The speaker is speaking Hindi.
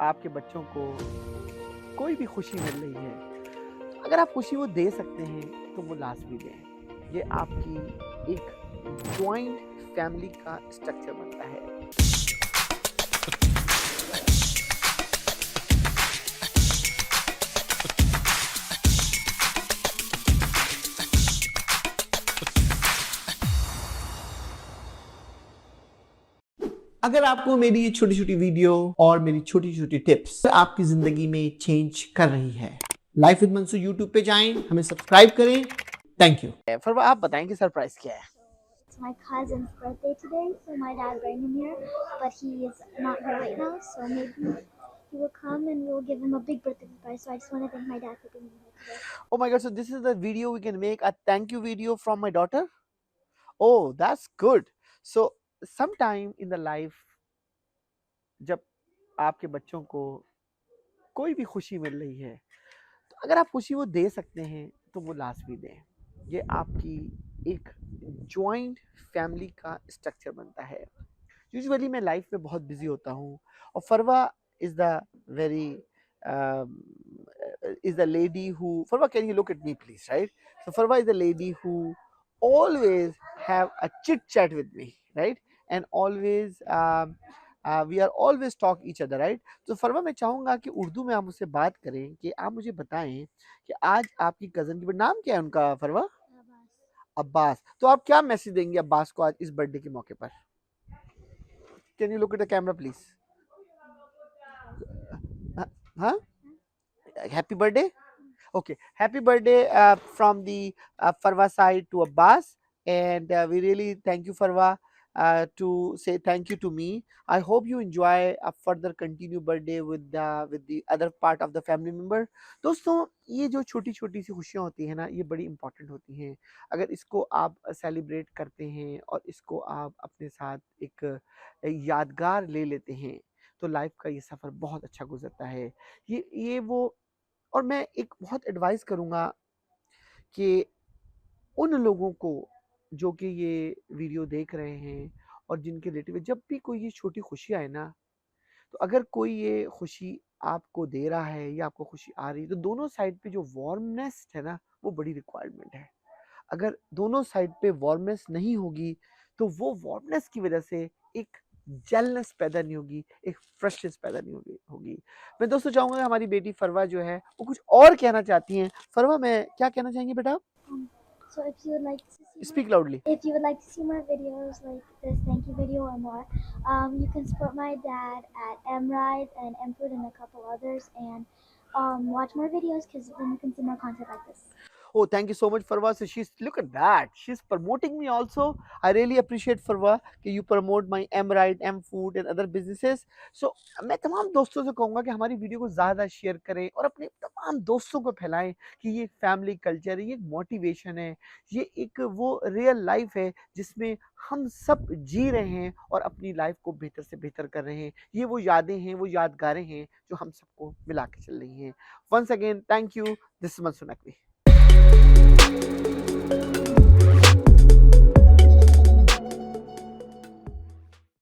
आपके बच्चों को कोई भी खुशी मिल रही है, अगर आप खुशी वो दे सकते हैं तो वो लाजमी दें। ये आपकी एक जॉइंट फैमिली का स्ट्रक्चर बनता है। अगर आपको मेरी ये छोटी छोटी वीडियो और मेरी छोटी छोटी टिप्स आपकी जिंदगी में चेंज कर रही है, लाइफ विद मंसूर यूट्यूब पे जाएं, हमें सब्सक्राइब करें। Thank you. फरवा, आप बताएं कि सरप्राइज क्या है? It's my cousin's birthday today, so my dad brought him here, but he is not here right now, so maybe he will come and we'll give him a big birthday surprise. So I just want to thank my dad for being here today. Oh my god, so this is the video we can make a thank you video from my daughter? Oh, that's good. So sometime in the life, जब आपके बच्चों को कोई भी खुशी मिल रही है, तो अगर आप खुशी वो दे सकते हैं तो वो लाजमी दें। ये आपकी एक जॉइंट फैमिली का स्ट्रक्चर बनता है। यूजुअली मैं लाइफ में बहुत बिजी होता हूँ, और Farwa is the very is the lady who, Farwa, can you look at me please, right? So Farwa is the lady who always have a chit chat with me, right? And always we are always talk each other, right? तो फरवा, मैं चाहूंगा कि उर्दू में आप मुझसे बात करें, कि आप मुझे बताएं कि आज आपकी कजन की नाम क्या है उनका, फरवा? अब्बास। तो आप क्या मैसेज देंगे अब्बास को आज इस बर्थडे के मौके पर? Can you look at the camera please? हाँ, happy birthday. Okay, happy birthday from the Farwa side to Abbas, and we really thank you, Farwa, to say thank you to me. I hope you enjoy a further continue birthday with the other part of the family member. दोस्तों, ये जो छोटी छोटी सी खुशियाँ होती है ना, ये बड़ी इंपॉर्टेंट होती हैं। अगर इसको आप सेलिब्रेट करते हैं और इसको आप अपने साथ एक यादगार ले लेते हैं, तो लाइफ का ये सफ़र बहुत अच्छा गुजरता है। ये वो, और मैं एक बहुत एडवाइस करूँगा कि उन लोगों को जो कि ये वीडियो देख रहे हैं और जिनके रिलेटिव, जब भी कोई ये छोटी खुशी आए ना, तो अगर कोई ये खुशी आपको दे रहा है या आपको खुशी आ रही है, तो दोनों साइड पे जो वार्मनेस है ना, वो बड़ी रिक्वायरमेंट है। अगर दोनों साइड पे वार्मनेस नहीं होगी, तो वो वार्मनेस की वजह से एक जेलनेस पैदा नहीं होगी, एक फ्रेशनेस पैदा नहीं होगी। मैं दोस्तों चाहूंगा, हमारी बेटी फरवा जो है वो कुछ और कहना चाहती हैं। फरवा, मैं क्या कहना चाहेंगी बेटा? So if you would like to see speak loudly. if you would like to see more videos like this thank you video or more, you can support my dad at MRide and MFood and a couple others, and watch more videos because then you can see more content like this. Oh, thank you so much, Farwa. So look at that. She's promoting me also. I really appreciate Farwa कि you promote my M-Ride, M-Food and other businesses. So मैं तमाम दोस्तों से कहूँगा कि हमारी वीडियो को ज़्यादा शेयर करें और अपने तमाम दोस्तों को फैलाएं कि ये फैमिली कल्चर है, ये एक मोटिवेशन है, ये एक वो रियल लाइफ है जिसमें हम सब जी रहे हैं और अपनी लाइफ को बेहतर से बेहतर कर रहे हैं। ये वो यादें हैं, वो यादगारें हैं जो हम सबको मिला के चल रही हैं। Once again, thank you. This is Mansoor Naqvi.